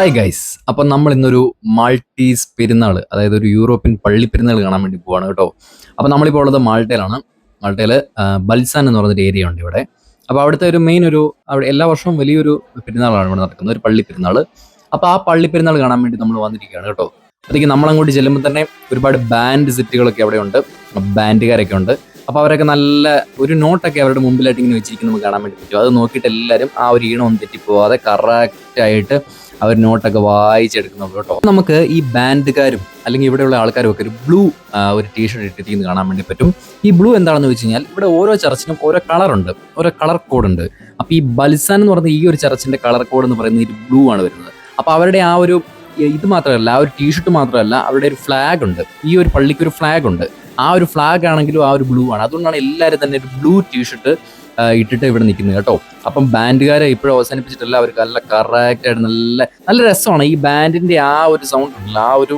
Hi guys, അപ്പം നമ്മൾ ഇന്നൊരു മാൾട്ടീസ് പെരുന്നാൾ, അതായത് ഒരു യൂറോപ്യൻ പള്ളി പെരുന്നാൾ കാണാൻ വേണ്ടി പോവാണ് കേട്ടോ. അപ്പം നമ്മളിപ്പോൾ ഉള്ളത് മാൾട്ടയിലാണ്. മാൾട്ടയിൽ ബൽസാൻ എന്ന് പറഞ്ഞൊരു ഏരിയ ഉണ്ട് ഇവിടെ. അപ്പോൾ അവിടുത്തെ ഒരു മെയിൻ അവിടെ എല്ലാ വർഷവും വലിയൊരു പെരുന്നാളാണ് ഇവിടെ നടക്കുന്നത്, ഒരു പള്ളി പെരുന്നാൾ. അപ്പോൾ ആ പള്ളി പെരുന്നാൾ കാണാൻ വേണ്ടി നമ്മൾ വന്നിരിക്കുകയാണ് കേട്ടോ. അപ്പോഴത്തേക്ക് നമ്മളങ്ങോട്ട് ചെല്ലുമ്പോൾ തന്നെ ഒരുപാട് ബാൻഡ് സെറ്റുകളൊക്കെ അവിടെ ഉണ്ട്, ബാൻഡുകാരൊക്കെ ഉണ്ട്. അപ്പോൾ അവരൊക്കെ നല്ല ഒരു നോട്ടൊക്കെ അവരുടെ മുമ്പിലായിട്ട് ഇങ്ങനെ വെച്ചിരിക്കുന്നത് നമുക്ക് കാണാൻ വേണ്ടി പറ്റും. അത് നോക്കിയിട്ട് എല്ലാവരും ആ ഒരു ഈണമൊന്നും തെറ്റിപ്പോവാതെ കറക്റ്റായിട്ട് അവർ നോട്ടൊക്കെ വായിച്ചെടുക്കുന്നുള്ളൂ കേട്ടോ. നമുക്ക് ഈ ബാൻഡുകാരും അല്ലെങ്കിൽ ഇവിടെയുള്ള ആൾക്കാരും ഒക്കെ ഒരു ബ്ലൂ ഒരു ടീഷർട്ട് ഇട്ടിരിക്കുന്നത് കാണാൻ വേണ്ടി പറ്റും. ഈ ബ്ലൂ എന്താണെന്ന് വെച്ച് കഴിഞ്ഞാൽ ഇവിടെ ഓരോ ചർച്ചിനും ഓരോ കളറുണ്ട്, ഓരോ കളർ കോഡ് ഉണ്ട്. അപ്പോൾ ഈ ബൽസാൻ എന്ന് പറയുന്ന ഈ ഒരു ചർച്ചിന്റെ കളർ കോഡ് എന്ന് പറയുന്നത് ഈ ബ്ലൂ ആണ് വരുന്നത്. അപ്പോൾ അവരുടെ ആ ഒരു ഇത് മാത്രമല്ല, ആ ഒരു ടീഷർട്ട് മാത്രമല്ല, അവരുടെ ഒരു ഫ്ലാഗ് ഉണ്ട്. ഈ ഒരു പള്ളിക്ക് ഒരു ഫ്ലാഗ് ഉണ്ട്. ആ ഒരു ഫ്ലാഗ് ആണെങ്കിലും ആ ഒരു ബ്ലൂ ആണ്. അതുകൊണ്ടാണ് എല്ലാവരും തന്നെ ഒരു ബ്ലൂ ടീഷർട്ട് ഇട്ടിട്ട് ഇവിടെ നിൽക്കുന്നത് കേട്ടോ. അപ്പം ബാൻഡുകാരെ ഇപ്പോഴും അവസാനിപ്പിച്ചിട്ടല്ല, അവർക്ക് നല്ല കറക്റ്റായിട്ട് നല്ല നല്ല രസമാണ്. ഈ ബാൻഡിന്റെ ആ ഒരു സൗണ്ട് ഉണ്ടല്ലോ, ആ ഒരു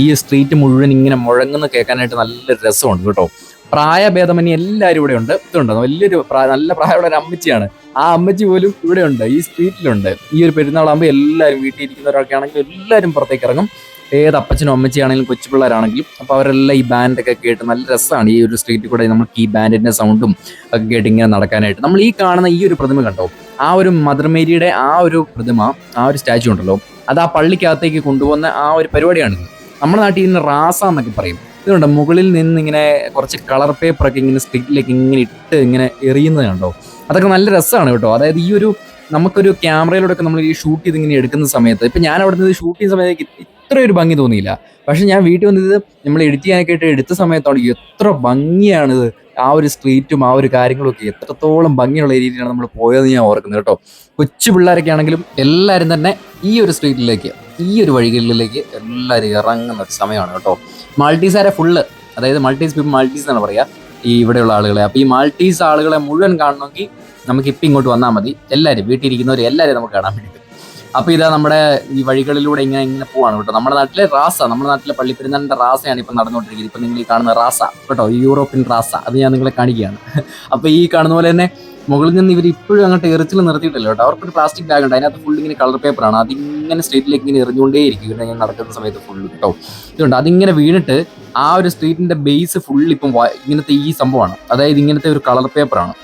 ഈ സ്ട്രീറ്റ് മുഴുവൻ ഇങ്ങനെ മുഴങ്ങുന്ന കേൾക്കാനായിട്ട് നല്ല രസമുണ്ട് കേട്ടോ. പ്രായഭേദമന്യേ എല്ലാവരും ഇവിടെ ഉണ്ട്. ഇതുണ്ടോ, വലിയൊരു നല്ല പ്രായമുള്ള ഒരു അമ്മച്ചിയാണ്. ആ അമ്മച്ചി പോലും ഇവിടെ ഉണ്ട്, ഈ സ്ട്രീറ്റിലുണ്ട്. ഈ ഒരു പെരുന്നാളാകുമ്പോൾ എല്ലാവരും വീട്ടിൽ ഇരിക്കുന്നവരൊക്കെ ആണെങ്കിൽ എല്ലാവരും പുറത്തേക്ക് ഇറങ്ങും. ഏത് അപ്പച്ചനും അമ്മച്ചിയാണെങ്കിലും കൊച്ചു പിള്ളേരാണെങ്കിലും. അപ്പോൾ അവരെല്ലാം ഈ ബാൻഡൊക്കെ കേട്ട് നല്ല രസമാണ്. ഈ ഒരു സ്ട്രീറ്റിൽ കൂടെ നമുക്ക് ഈ ബാൻഡിന്റെ സൗണ്ടും ഒക്കെ കേട്ട് ഇങ്ങനെ നടക്കാനായിട്ട്. നമ്മൾ ഈ കാണുന്ന ഈ ഒരു പ്രതിമ കണ്ടോ, ആ ഒരു മദർ മേരിയുടെ ആ ഒരു പ്രതിമ, ആ ഒരു സ്റ്റാച്ചു ഉണ്ടല്ലോ, അത് ആ പള്ളിക്കകത്തേക്ക് കൊണ്ടുപോകുന്ന ആ ഒരു പരിപാടിയാണിത്. നമ്മുടെ നാട്ടിൽ ഇതിന് റാസ എന്നൊക്കെ പറയും. ഇതുണ്ട്, മുകളിൽ നിന്ന് ഇങ്ങനെ കുറച്ച് കളർ പേപ്പറൊക്കെ ഇങ്ങനെ സ്ട്രീറ്റിലേക്ക് ഇങ്ങനെ ഇട്ട് ഇങ്ങനെ എറിയുന്നത് കണ്ടോ. അതൊക്കെ നല്ല രസമാണ് കേട്ടോ. അതായത് ഈ ഒരു നമുക്കൊരു ക്യാമറയിലൂടെ ഒക്കെ നമ്മൾ ഈ ഷൂട്ട് ചെയ്ത് ഇങ്ങനെ എടുക്കുന്ന സമയത്ത്, ഇപ്പം ഞാൻ അവിടെ നിന്ന് ഷൂട്ട് ചെയ്യുന്ന സമയത്ത് ഇത്ര ഒരു ഭംഗി തോന്നിയില്ല. പക്ഷെ ഞാൻ വീട്ടിൽ വന്നത് നമ്മൾ എഡിറ്റ് ചെയ്യാനൊക്കെ ആയിട്ട് എടുത്ത സമയത്താണ് എത്ര ഭംഗിയാണിത്. ആ ഒരു സ്ട്രീറ്റും ആ ഒരു കാര്യങ്ങളൊക്കെ എത്രത്തോളം ഭംഗിയുള്ള രീതിയിലാണ് നമ്മൾ പോയതെന്ന് ഞാൻ ഓർക്കുന്നത് കേട്ടോ. കൊച്ചു പിള്ളേരൊക്കെ ആണെങ്കിലും എല്ലാവരും തന്നെ ഈ ഒരു സ്ട്രീറ്റിലേക്ക്, ഈ ഒരു വഴികളിലേക്ക് എല്ലാവരും ഇറങ്ങുന്ന ഒരു സമയമാണ് കേട്ടോ. മാൾട്ടീസാരെ ഫുള്ള്, അതായത് മാൾട്ടീസ് പീപ്പിൾ, മാൾട്ടീസ് എന്നാണ് പറയുക ഈ ഇവിടെയുള്ള ആളുകളെ. അപ്പോൾ ഈ മാൾട്ടീസ് ആളുകളെ മുഴുവൻ കാണണമെങ്കിൽ നമുക്ക് ഇപ്പം ഇങ്ങോട്ട് വന്നാൽ മതി. എല്ലാവരും വീട്ടിലിരിക്കുന്നവർ എല്ലാവരും നമുക്ക് കാണാൻ വേണ്ടി. അപ്പോൾ ഇതാ നമ്മുടെ ഈ വഴികളിലൂടെ ഇങ്ങനെ പോവാണ് കേട്ടോ. നമ്മുടെ നാട്ടിലെ റാസ, നമ്മുടെ നാട്ടിലെ പള്ളിപ്പെരുന്നാളിൻ്റെ റാസയാണ് ഇപ്പം നടന്നുകൊണ്ടിരിക്കുന്നത്. ഇപ്പം നിങ്ങൾ ഈ കാണുന്ന റാസ കേട്ടോ, ഈ യൂറോപ്യൻ റാസ, അത് ഞാൻ നിങ്ങളെ കാണിക്കുകയാണ്. അപ്പോൾ ഈ കാണുന്ന പോലെ തന്നെ മുകളിൽ നിന്ന് ഇവർ ഇപ്പോഴും അങ്ങോട്ട് എറിച്ചിൽ നിർത്തിയിട്ടില്ല കേട്ടോ. അവർക്കൊരു പ്ലാസ്റ്റിക് ബാഗ് ഉണ്ട്, അതിനകത്ത് ഫുൾ ഇങ്ങനെ കളർ പേപ്പറാണ്. അതിങ്ങനെ സ്ട്രീറ്റിലേക്ക് ഇങ്ങനെ എറിഞ്ഞുകൊണ്ടേയിരിക്കും ഇങ്ങനെ നടക്കുന്ന സമയത്ത് ഫുള്ള് കേട്ടോ. ഇതുണ്ട്, അതിങ്ങനെ വീണിട്ട് ആ ഒരു സ്ട്രീറ്റിൻ്റെ ബേസ് ഫുൾ ഇപ്പം ഇങ്ങനത്തെ ഈ സംഭവമാണ്. അതായത് ഇങ്ങനത്തെ ഒരു കളർ പേപ്പറാണ്.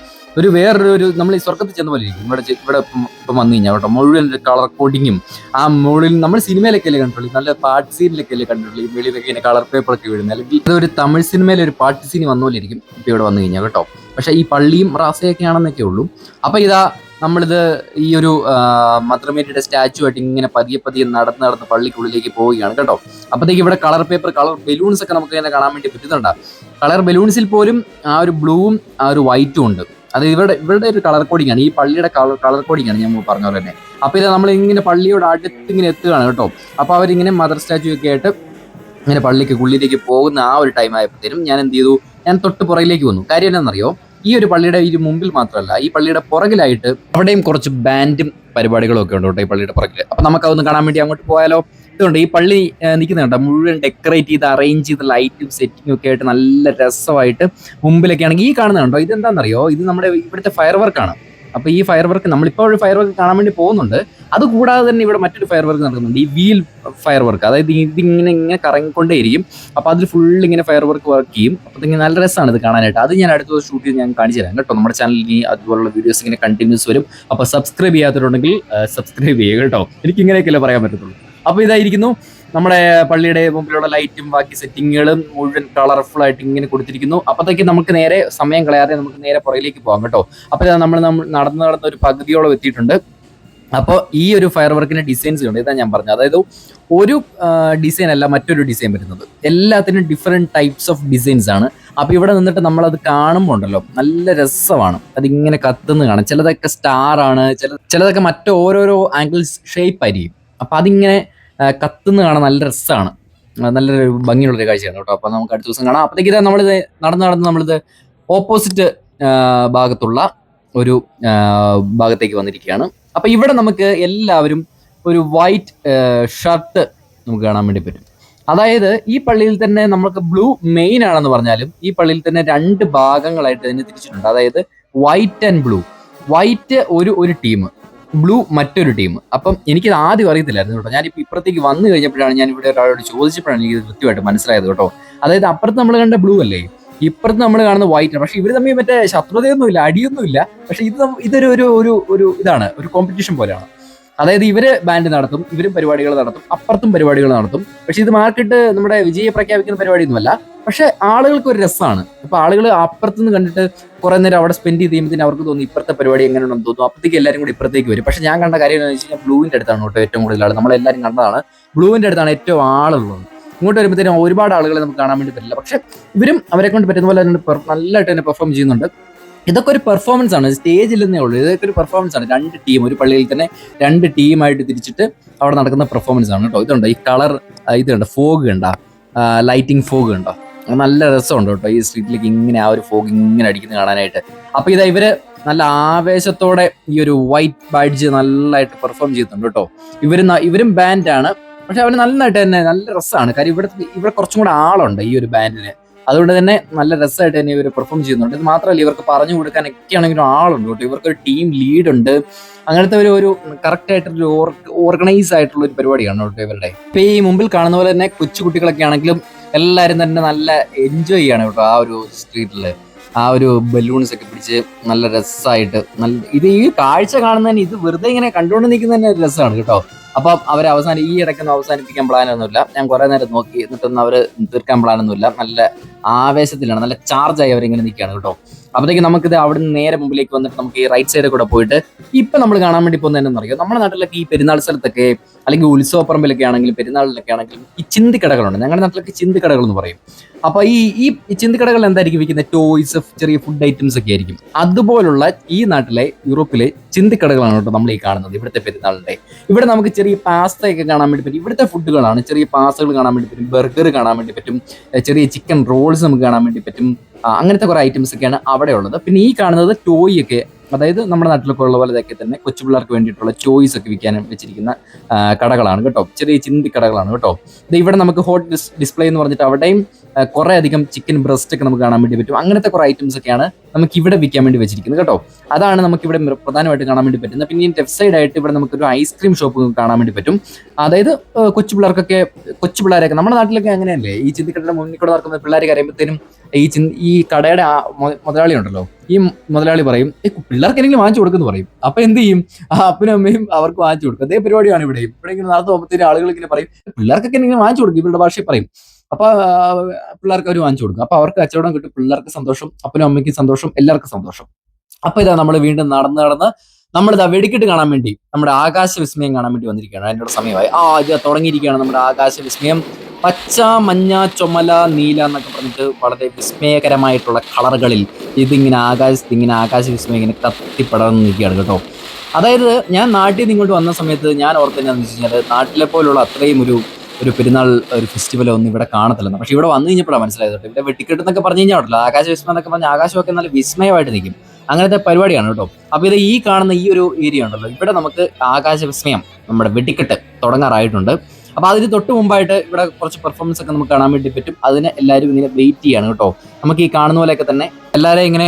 വേറൊരു നമ്മൾ ഈ സ്വർഗത്തിൽ ചെന്ന പോലെ ഇരിക്കും. ഇവിടെ ഇപ്പം വന്നു കഴിഞ്ഞാൽ കേട്ടോ, മുഴുവൻ കളർ കോഡിങ്ങും ആ മുകളിൽ നമ്മൾ സിനിമയിലൊക്കെ അല്ലേ കണ്ടിട്ടുള്ളൂ, നല്ല പാട്ട് സീനിലൊക്കെ അല്ലേ കണ്ടിട്ടുള്ളൂ, ഈ വെളിയിലൊക്കെ ഇങ്ങനെ കളർ പേപ്പറൊക്കെ വീഴുന്നത്. അല്ലെങ്കിൽ അതൊരു തമിഴ് സിനിമയിലെ ഒരു പാട്ട് സീനി വന്ന പോലെ ഇരിക്കും ഇപ്പം ഇവിടെ വന്നു കഴിഞ്ഞാൽ കേട്ടോ. പക്ഷേ ഈ പള്ളിയും റാസയൊക്കെ ആണെന്നൊക്കെ ഉള്ളൂ. അപ്പോൾ ഇതാ നമ്മളിത് ഈ ഒരു മദർ സ്റ്റാച്ചു ആയിട്ട് ഇങ്ങനെ പതിയെ നടന്ന് പള്ളിക്കുള്ളിലേക്ക് പോവുകയാണ് കേട്ടോ. അപ്പോഴത്തേക്ക് ഇവിടെ കളർ പേപ്പർ, കളർ ബലൂൺസ് ഒക്കെ നമുക്ക് ഇങ്ങനെ കാണാൻ വേണ്ടി പറ്റുന്നുണ്ട്. കളർ ബലൂൺസിൽ പോലും ആ ഒരു ബ്ലൂവും ആ ഒരു വൈറ്റും ഉണ്ട്. അത് ഇവരുടെ ഒരു കളർ കോഡിങ് ആണ്, ഈ പള്ളിയുടെ കളർ കോഡിങ് ആണ് ഞാൻ പറഞ്ഞ പോലെ തന്നെ. അപ്പോൾ ഇത് നമ്മൾ ഇങ്ങനെ പള്ളിയോട് അടുത്ത് ഇങ്ങനെ എത്തുകയാണ് കേട്ടോ. അപ്പോൾ അവരിങ്ങനെ മദർ സ്റ്റാച്ചു ഒക്കെ ആയിട്ട് ഇങ്ങനെ പള്ളിക്ക് ഉള്ളിലേക്ക് പോകുന്ന ആ ഒരു ടൈം ആയപ്പോഴത്തേനും ഞാൻ എന്ത് ചെയ്തു, ഞാൻ തൊട്ട് പുറകിലേക്ക് വന്നു. കാര്യം എന്താണെന്നറിയോ, ഈ ഒരു പള്ളിയുടെ ഈ മുമ്പിൽ മാത്രമല്ല, ഈ പള്ളിയുടെ പുറകിലായിട്ട് അവിടെയും കുറച്ച് ബാൻഡും പരിപാടികളും ഒക്കെ ഉണ്ട് കേട്ടോ ഈ പള്ളിയുടെ പുറകിൽ. അപ്പോൾ നമുക്കതൊന്ന് കാണാൻ വേണ്ടി അങ്ങോട്ട് പോയാലോ. ഇതുകൊണ്ട് ഈ പള്ളി നിൽക്കുന്നുണ്ട്, മുഴുവൻ ഡെക്കറേറ്റ് ചെയ്ത് അറേഞ്ച് ചെയ്ത് ലൈറ്റും സെറ്റിങ്ങും ഒക്കെ ആയിട്ട് നല്ല രസമായിട്ട്. മുമ്പിലൊക്കെ ആണെങ്കിൽ ഈ കാണുന്നുണ്ടോ, ഇതെന്താണെന്നറിയോ, ഇത് നമ്മുടെ ഇവിടുത്തെ ഫയർ വർക്കാണ്. അപ്പോൾ ഈ ഫയർ വർക്ക് നമ്മളിപ്പോൾ ഒരു ഫയർ വർക്ക് കാണാൻ വേണ്ടി പോകുന്നുണ്ട്. അതുകൂടാതെ തന്നെ ഇവിടെ മറ്റൊരു ഫയർ വർക്ക് നടക്കുന്നുണ്ട്, ഈ വീൽ ഫയർ വർക്ക്. അതായത് ഇതിങ്ങനെ കറങ്ങിക്കൊണ്ടേയിരിക്കും. അപ്പോൾ അതിൽ ഫുൾ ഇങ്ങനെ ഫയർ വർക്ക് ചെയ്യും. അപ്പോൾ ഇങ്ങനെ നല്ല രസമാണ് ഇത് കാണാനായിട്ട്. അത് ഞാൻ അടുത്ത ദിവസം ഷൂട്ട് ചെയ്ത് ഞാൻ കാണിച്ചു തരാം കേട്ടോ. നമ്മുടെ ചാനലിൽ അതുപോലുള്ള വീഡിയോസ് ഇങ്ങനെ കണ്ടിന്യൂസ് വരും. അപ്പോൾ സബ്സ്ക്രൈബ് ചെയ്യാത്തവരുണ്ടെങ്കിൽ സബ്സ്ക്രൈബ് ചെയ്യുക കേട്ടോ. എനിക്ക് ഇങ്ങനെയൊക്കെയല്ലേ പറയാൻ പറ്റത്തുള്ളൂ. അപ്പോൾ ഇതായിരിക്കുന്നു നമ്മുടെ പള്ളിയുടെ മുമ്പിലുള്ള ലൈറ്റും ബാക്കി സെറ്റിങ്ങുകളും മുഴുവൻ കളർഫുൾ ആയിട്ട് ഇങ്ങനെ കൊടുത്തിരിക്കുന്നു. അപ്പോഴത്തേക്ക് നമുക്ക് നേരെ സമയം കളയാതെ നമുക്ക് നേരെ പുറകിലേക്ക് പോകാം കേട്ടോ. അപ്പോൾ നമ്മൾ നടന്ന ഒരു പകുതിയോളം എത്തിയിട്ടുണ്ട്. അപ്പോൾ ഈ ഒരു ഫയർ വർക്കിന്റെ ഡിസൈൻസ് ഉണ്ട്, ഇതാ ഞാൻ പറഞ്ഞത്. അതായത് ഒരു ഡിസൈൻ അല്ല മറ്റൊരു ഡിസൈൻ വരുന്നത്, എല്ലാത്തിനും ഡിഫറെൻറ്റ് ടൈപ്സ് ഓഫ് ഡിസൈൻസ് ആണ്. അപ്പോൾ ഇവിടെ നിന്നിട്ട് നമ്മളത് കാണുമ്പോൾ ഉണ്ടല്ലോ നല്ല രസമാണ്. അതിങ്ങനെ കത്തുന്ന കാണാം. ചിലതൊക്കെ സ്റ്റാർ ആണ്, ചിലതൊക്കെ മറ്റോരോരോ ആംഗിൾസ് ഷേപ്പ് ആയിരിക്കും. അപ്പോൾ അതിങ്ങനെ കത്തുന്ന കാണാൻ നല്ല രസമാണ്, നല്ലൊരു ഭംഗിയുള്ളൊരു കാഴ്ചയാണ് കേട്ടോ. അപ്പോൾ നമുക്ക് അടുത്ത ദിവസം കാണാം. അപ്പോഴത്തേക്ക് നമ്മളിത് നടന്ന് നമ്മളിത് ഓപ്പോസിറ്റ് ഭാഗത്തുള്ള ഒരു ഭാഗത്തേക്ക് വന്നിരിക്കുകയാണ്. അപ്പോൾ ഇവിടെ നമുക്ക് എല്ലാവരും ഒരു വൈറ്റ് ഷർട്ട് നമുക്ക് കാണാൻ വേണ്ടി പറ്റും. അതായത് ഈ പള്ളിയിൽ തന്നെ നമുക്ക് ബ്ലൂ മെയിൻ ആണെന്ന് പറഞ്ഞാലും ഈ പള്ളിയിൽ തന്നെ 2 ഭാഗങ്ങളായിട്ട് ഇതിനെ തിരിച്ചിട്ടുണ്ട്. അതായത് വൈറ്റ് ആൻഡ് ബ്ലൂ. വൈറ്റ് ഒരു ടീം, ബ്ലൂ മറ്റൊരു ടീം. അപ്പം എനിക്കിത് ആദ്യം അറിയത്തില്ലായിരുന്നു കേട്ടോ. ഞാനിപ്പോൾ ഇപ്പുറത്തേക്ക് വന്നു കഴിഞ്ഞപ്പോഴാണ്, ഞാൻ ഇവിടെ ഒരാളോട് ചോദിച്ചപ്പോഴാണ് എനിക്ക് കൃത്യമായിട്ട് മനസ്സിലായത് കേട്ടോ. അതായത് അപ്പുറത്ത് നമ്മൾ കണ്ട ബ്ലൂ അല്ലേ, ഇപ്പുറത്ത് നമ്മൾ കാണുന്ന വൈറ്റ് ആണ്. പക്ഷെ ഇവർ തമ്മിൽ മറ്റേ ശത്രുതയൊന്നുമില്ല, അടിയൊന്നുമില്ല. പക്ഷെ ഇതൊരു ഒരു ഒരു ഒരു ഇതാണ്, ഒരു കോമ്പറ്റീഷൻ പോലെയാണ്. അതായത് ഇവര് ബാൻഡ് നടത്തും, ഇവരും പരിപാടികൾ നടത്തും, അപ്പുറത്തും പരിപാടികൾ നടത്തും. പക്ഷെ ഇത് മാർക്കറ്റ് നമ്മുടെ വിജയെ പ്രഖ്യാപിക്കുന്ന പരിപാടിയൊന്നുമല്ല. പക്ഷെ ആളുകൾക്ക് ഒരു രസമാണ്. അപ്പൊ ആളുകൾ അപ്പുറത്തുനിന്ന് കണ്ടിട്ട് കുറെ നേരം അവിടെ സ്പെൻഡ് ചെയ്ത് കഴിയുമ്പോൾ അവർക്ക് തോന്നുന്നു ഇപ്പുറത്തെ പരിപാടി എങ്ങനെയുണ്ടെന്ന് തോന്നുന്നു. അപ്പത്തേക്ക് എല്ലാവരും കൂടി ഇപ്പുറത്തേക്ക് വരും. പക്ഷെ ഞാൻ കണ്ട കാര്യം എന്ന് വെച്ച് കഴിഞ്ഞാൽ ബ്ലൂവിന്റെ അടുത്താണ് കേട്ടോ ഏറ്റവും കൂടുതൽ ആൾ. നമ്മളെല്ലാവരും കണ്ടതാണ്, ബ്ലൂവിന്റെ അടുത്താണ് ഏറ്റവും ആളുള്ളത്. ഇങ്ങോട്ട് വരുമ്പോഴത്തേനും ഒരുപാട് ആളുകളെ നമുക്ക് കാണാൻ വേണ്ടി പറ്റില്ല. പക്ഷെ ഇവരും അവരെ കൊണ്ട് പറ്റുന്ന പോലെ നല്ലതായിട്ട് തന്നെ പെർഫോം ചെയ്യുന്നുണ്ട്. ഇതൊക്കെ ഒരു പെർഫോമൻസ് ആണ്, സ്റ്റേജിൽ നിന്നേ ഉള്ളൂ. ഇതൊക്കെ ഒരു പെർഫോമൻസ് ആണ്. രണ്ട് ടീം, ഒരു പള്ളിയിൽ തന്നെ രണ്ട് ടീമായിട്ട് തിരിച്ചിട്ട് അവിടെ നടക്കുന്ന പെർഫോമൻസ് ആണ് കേട്ടോ. ഇതുണ്ട് ഈ കളർ, ഇതുണ്ട് ഫോഗ് കണ്ട, ലൈറ്റിംഗ് ഫോഗ് കണ്ടോ, നല്ല രസമുണ്ട് കേട്ടോ. ഈ സ്ട്രീറ്റിലേക്ക് ഇങ്ങനെ ആ ഒരു ഫോഗ് ഇങ്ങനെ അടിക്കുന്നത് കാണാനായിട്ട്. അപ്പൊ ഇതാ ഇവര് നല്ല ആവേശത്തോടെ ഈ ഒരു വൈറ്റ് ബാഡ്ജ് നല്ലതായിട്ട് പെർഫോം ചെയ്യുന്നുണ്ട് കേട്ടോ. ഇവരും ബാൻഡാണ്, പക്ഷെ അവര് നന്നായിട്ട് തന്നെ നല്ല രസമാണ്. കാര്യം ഇവിടെ കുറച്ചും കൂടെ ആളുണ്ട് ഈ ഒരു ബാൻഡിന്. അതുകൊണ്ട് തന്നെ നല്ല രസമായിട്ട് തന്നെ ഇവർ പെർഫോം ചെയ്യുന്നുണ്ട്. ഇത് മാത്രമല്ല, ഇവർക്ക് പറഞ്ഞു കൊടുക്കാനൊക്കെ ആണെങ്കിലും ആളുണ്ട് കേട്ടോ. ഇവർക്കൊരു ടീം ലീഡ് ഉണ്ട്. അങ്ങനത്തെ ഒരു കറക്റ്റ് ആയിട്ടൊരു ഓർഗനൈസ് ആയിട്ടുള്ള ഒരു പരിപാടിയാണ് കേട്ടോ ഇവരുടെ. ഇപ്പൊ ഈ മുമ്പിൽ കാണുന്ന പോലെ തന്നെ കൊച്ചു കുട്ടികളൊക്കെ ആണെങ്കിലും എല്ലാവരും തന്നെ നല്ല എൻജോയ് ചെയ്യാണ് കേട്ടോ. ആ ഒരു സ്ട്രീറ്റില് ആ ഒരു ബലൂൺസ് ഒക്കെ പിടിച്ച് നല്ല രസമായിട്ട് ഇത് ഈ കാഴ്ച കാണുന്നതിന്, ഇത് വെറുതെ ഇങ്ങനെ കണ്ടുകൊണ്ട് നിൽക്കുന്ന തന്നെ ഒരു രസമാണ് കേട്ടോ. അപ്പം അവർ ഈ ഇടയ്ക്കൊന്നും അവസാനിപ്പിക്കാൻ പ്ലാനൊന്നുമില്ല. ഞാൻ കുറെ നേരം നോക്കി, എന്നിട്ടൊന്നും അവർ തീർക്കാൻ പ്ലാനൊന്നുമില്ല. നല്ല ആവേശത്തിലാണ്, നല്ല ചാർജായി അവരിങ്ങനെ നിൽക്കുകയാണ് കേട്ടോ. അപ്പോഴത്തേക്ക് നമുക്കിത് അവിടെ നിന്ന് നേരെ മുമ്പിലേക്ക് വന്നിട്ട് നമുക്ക് ഈ റൈറ്റ് സൈഡിൽ കൂടെ പോയിട്ട് ഇപ്പൊ നമ്മൾ കാണാൻ വേണ്ടി പോകുന്നത് എന്താണെന്നറിയോ, നമ്മുടെ നാട്ടിലൊക്കെ ഈ പെരുന്നാൾ സ്ഥലത്തൊക്കെ അല്ലെങ്കിൽ ഉത്സവപ്പറമ്പിലൊക്കെ ആണെങ്കിലും പെരുന്നാളിലൊക്കെ ആണെങ്കിലും ഈ ചിന്തിക്കടകളുണ്ട്. ഞങ്ങളുടെ നാട്ടിലൊക്കെ ചിന്തിക്കടകൾ എന്ന് പറയും. അപ്പൊ ഈ ചിന്തിക്കടകൾ എന്തായിരിക്കും വിൽക്കുന്നത്? ടോയ്സ്, ചെറിയ ഫുഡ് ഐറ്റംസ് ഒക്കെ ആയിരിക്കും. അതുപോലുള്ള ഈ നാട്ടിലെ യൂറോപ്പിലെ ചിന്തിക്കടകളാണ് കേട്ടോ നമ്മൾ ഈ കാണുന്നത് ഇവിടുത്തെ പെരുന്നാളിന്റെ. ഇവിടെ നമുക്ക് ചെറിയ പാസ്തയൊക്കെ കാണാൻ വേണ്ടി പറ്റും. ഇവിടുത്തെ ഫുഡുകളാണ്, ചെറിയ പാസ്തകൾ കാണാൻ വേണ്ടി പറ്റും, ബർഗർ കാണാൻ വേണ്ടി പറ്റും, ചെറിയ ചിക്കൻ റോൾസ് നമുക്ക് കാണാൻ വേണ്ടി പറ്റും. അങ്ങനത്തെ കുറെ ഐറ്റംസ് ഒക്കെയാണ് അവിടെ ഉള്ളത്. പിന്നെ ഈ കാണുന്നത് ടോയ് ഒക്കെ, അതായത് നമ്മുടെ നാട്ടിലൊക്കെ ഉള്ള പോലെ ഇതൊക്കെ തന്നെ കൊച്ചു പിള്ളേർക്ക് വേണ്ടിയിട്ടുള്ള ചോയ്സ് ഒക്കെ വിൽക്കാൻ വെച്ചിരിക്കുന്ന കടകളാണ് കേട്ടോ. ചെറിയ ചിന്തി കടകളാണ് കേട്ടോ. ഇത് ഇവിടെ നമുക്ക് ഹോട്ട് ഡിസ്പ്ലേ എന്ന് പറഞ്ഞിട്ട് അവിടെയും കുറെ അധികം ചിക്കൻ ബ്രസ്റ്റ് ഒക്കെ നമുക്ക് കാണാൻ വേണ്ടി പറ്റും. അങ്ങനത്തെ കുറെ ഐറ്റംസ് ഒക്കെയാണ് നമുക്ക് ഇവിടെ വിൽക്കാൻ വേണ്ടി വെച്ചിരിക്കുന്നത് കേട്ടോ. അതാണ് നമുക്ക് ഇവിടെ പ്രധാനമായിട്ട് കാണാൻ വേണ്ടി പറ്റുന്നത്. പിന്നെ ഈ ലെഫ്റ്റ് സൈഡ് ആയിട്ട് ഇവിടെ നമുക്കൊരു ഐസ്ക്രീം ഷോപ്പ് കാണാൻ വേണ്ടി പറ്റും. അതായത് കൊച്ചു പിള്ളേരൊക്കെ നമ്മുടെ നാട്ടിലൊക്കെ അങ്ങനെയല്ലേ, ഈ ചിന്തിക്കടയുടെ മുന്നിൽ കൂടെ നടക്കുന്ന പിള്ളേരെ കറിയുമ്പോഴത്തേനും ഈ കടയുടെ മുതലാളി ഉണ്ടല്ലോ, ഈ മുതലാളി പറയും പിള്ളേർക്ക് എന്തെങ്കിലും വാങ്ങിച്ചു കൊടുക്കുന്നു പറയും. അപ്പൊ എന്ത് ചെയ്യും, അപ്പനും അമ്മയും അവർക്ക് വാങ്ങിച്ചു കൊടുക്കും. അതേ പരിപാടിയാണ് ഇവിടെ ഇങ്ങനെ നടന്നു പോകുമ്പോഴത്തേനും ആളുകൾ ഇങ്ങനെ പറയും പിള്ളേർക്കൊക്കെ എന്തെങ്കിലും വാങ്ങിച്ചു കൊടുക്കും, ഇവരുടെ ഭാഷയിൽ പറയും. അപ്പൊ പിള്ളേർക്ക് അവർ വാങ്ങിച്ചു കൊടുക്കും. അപ്പൊ അവർക്ക് കച്ചവടം കിട്ടും, പിള്ളേർക്ക് സന്തോഷം, അപ്പനും അമ്മയ്ക്കും സന്തോഷം, എല്ലാവർക്കും സന്തോഷം. അപ്പൊ ഇതാ നമ്മൾ വീണ്ടും നടന്ന് നമ്മളിതാ വെടിക്കെട്ട് കാണാൻ വേണ്ടി, നമ്മുടെ ആകാശ വിസ്മയം കാണാൻ വേണ്ടി വന്നിരിക്കുകയാണ്. അതിനുള്ള സമയമായി. ഇത് തുടങ്ങിയിരിക്കുകയാണ് നമ്മുടെ ആകാശ വിസ്മയം. പച്ച, മഞ്ഞ, ചുമല, നീല എന്നൊക്കെ പറഞ്ഞിട്ട് വളരെ വിസ്മയകരമായിട്ടുള്ള കളറുകളിൽ ഇതിങ്ങനെ ആകാശ വിസ്മയം ഇങ്ങനെ കത്തിപ്പടർന്ന് നിൽക്കുകയാണ് കേട്ടോ. അതായത് ഞാൻ നാട്ടിൽ നിന്ന് ഇങ്ങോട്ട് വന്ന സമയത്ത് ഞാൻ ഓർത്തെന്നാന്ന് വെച്ച് കഴിഞ്ഞാൽ നാട്ടിലെ പോലുള്ള അത്രയും ഒരു പെരുന്നാൾ ഒരു ഫെസ്റ്റിവൽ ഒന്നും ഇവിടെ കാണത്തില്ലെന്ന്. പക്ഷെ ഇവിടെ വന്നു കഴിഞ്ഞപ്പോഴാണ് മനസ്സിലായത് കേട്ടോ. ഇവിടെ വെട്ടിക്കെട്ട് എന്നൊക്കെ പറഞ്ഞു കഴിഞ്ഞാൽ ഉണ്ടല്ലോ, ആകാശ വിസ്മയം എന്നൊക്കെ പറഞ്ഞാൽ ആകാശമൊക്കെ നല്ല വിസ്മയമായിട്ട് നിൽക്കും. അങ്ങനത്തെ പരിപാടിയാണ് കേട്ടോ. അപ്പൊ ഇത് ഈ കാണുന്ന ഈ ഒരു ഏരിയ ഉണ്ടല്ലോ, ഇവിടെ നമുക്ക് ആകാശ വിസ്മയം നമ്മുടെ വെടിക്കെട്ട് തുടങ്ങാറായിട്ടുണ്ട്. അപ്പൊ അതിന് തൊട്ട് മുമ്പായിട്ട് ഇവിടെ കുറച്ച് പെർഫോമൻസ് ഒക്കെ നമുക്ക് കാണാൻ വേണ്ടി പറ്റും. അതിന് എല്ലാവരും ഇങ്ങനെ വെയിറ്റ് ചെയ്യാണ് കേട്ടോ. നമുക്ക് ഈ കാണുന്ന പോലെയൊക്കെ തന്നെ എല്ലാവരെയും ഇങ്ങനെ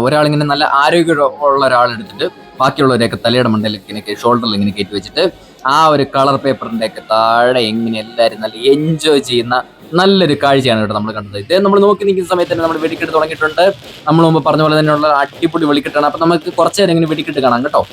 ഒരാളിങ്ങനെ നല്ല ആരോഗ്യമുള്ള ഒരാളെടുത്തിട്ട് ബാക്കിയുള്ളവരെയൊക്കെ തലയുടെ മണ്ടയിലേക്ക് ഇങ്ങനെ ഷോൾഡറിൽ ഇങ്ങനെ കയറ്റി വെച്ചിട്ട് ആ ഒരു കളർ പേപ്പറിന്റെ ഒക്കെ താഴെ എങ്ങനെ എല്ലാവരും നല്ല എൻജോയ് ചെയ്യുന്ന നല്ലൊരു കാഴ്ചയാണ് കേട്ടോ നമ്മൾ കണ്ടത്. ഇത് നമ്മൾ നോക്കി നിൽക്കുന്ന സമയത്ത് തന്നെ നമ്മൾ വെടിക്കെട്ട് തുടങ്ങിയിട്ടുണ്ട്. നമ്മൾ മുമ്പ് പറഞ്ഞ പോലെ തന്നെയുള്ള അടിപൊളി വെടിക്കെട്ടാണ്. അപ്പൊ നമുക്ക് കുറച്ചു നേരം ഇങ്ങനെ വെടിക്കെട്ട് കാണാം കേട്ടോ.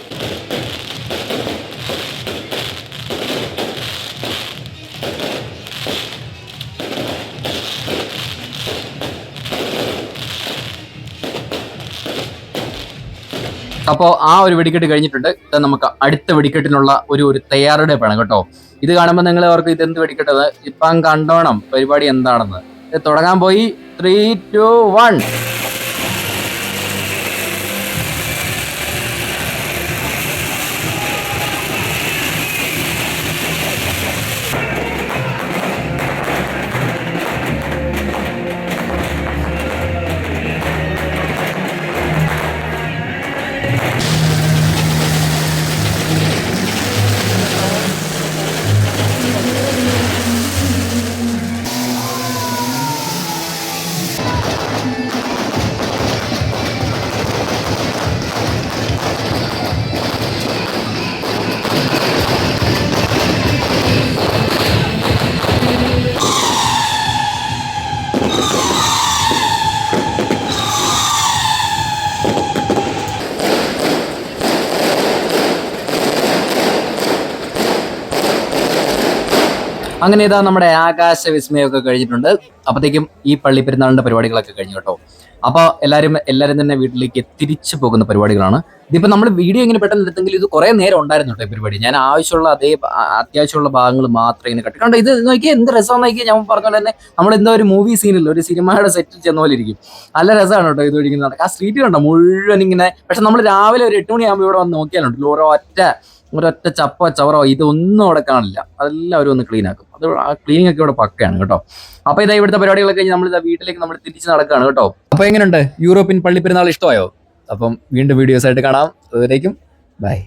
അപ്പോൾ ആ ഒരു വെടിക്കെട്ട് കഴിഞ്ഞിട്ടുണ്ട്. ഇത് നമുക്ക് അടുത്ത വെടിക്കെട്ടിനുള്ള ഒരു തയ്യാറെടുപ്പാണ് കേട്ടോ. ഇത് കാണുമ്പോൾ നിങ്ങൾ അവർക്ക് ഇതെന്ത് വെടിക്കെട്ടത് ഇപ്പം കണ്ടോണം പരിപാടി എന്താണെന്ന്. ഇത് തുടങ്ങാൻ പോയി. 3, 2, 1. അങ്ങനെ ഇതാ നമ്മുടെ ആകാശ വിസ്മയമൊക്കെ കഴിഞ്ഞിട്ടുണ്ട്. അപ്പോഴത്തേക്കും ഈ പള്ളി പെരുന്നാളിന്റെ പരിപാടികളൊക്കെ കഴിഞ്ഞു കേട്ടോ. അപ്പോൾ എല്ലാവരും തന്നെ വീട്ടിലേക്ക് തിരിച്ചു പോകുന്ന പരിപാടികളാണ്. ഇതിപ്പോൾ നമ്മൾ വീഡിയോ ഇങ്ങനെ പെട്ടെന്ന് എടുത്തെങ്കിൽ ഇത് കുറേ നേരം ഉണ്ടായിരുന്നു കേട്ടോ ഈ പരിപാടി. ഞാൻ ആവശ്യമുള്ള അത്യാവശ്യമുള്ള ഭാഗങ്ങൾ മാത്രമേ ഇങ്ങനെ കണ്ടു. ഇത് നോക്കിയാൽ എന്ത് രസമാണെന്ന് നോക്കിയാൽ ഞാൻ പറഞ്ഞ പോലെ തന്നെ നമ്മളെന്തോ ഒരു മൂവി സീനില്ല, ഒരു സിനിമയുടെ സെറ്റിൽ ചെന്ന പോലെ ഇരിക്കും. നല്ല രസമാണ് കേട്ടോ ഇത് ഒഴിക്കുന്നത്. ആ സ്ട്രീറ്റിൽ കണ്ടോ മുഴുവൻ ഇങ്ങനെ. പക്ഷെ നമ്മൾ രാവിലെ ഒരു 8 മണിയാകുമ്പോൾ ഇവിടെ വന്ന് നോക്കിയാലുണ്ടല്ലോ ഒരൊറ്റ ചപ്പോ ചവറോ ഇതൊന്നും അവിടെ കാണില്ല. അതെല്ലാം അവരും ഒന്ന് ക്ലീൻ ആക്കും. അത് ആ ക്ലീനിങ് ഒക്കെ ഇവിടെ പക്കയാണ് കേട്ടോ. അപ്പൊ ഇതാ ഇവിടുത്തെ പരിപാടികളൊക്കെ കഴിഞ്ഞ് നമ്മൾ വീട്ടിലേക്ക് നമ്മൾ തിരിച്ച് നടക്കുകയാണ് കേട്ടോ. അപ്പൊ എങ്ങനെയുണ്ട് യൂറോപ്യൻ പള്ളി പെരുന്നാൾ, ഇഷ്ടമായോ? അപ്പം വീണ്ടും വീഡിയോസ് ആയിട്ട് കാണാം. അതുവരേക്കും ബൈ.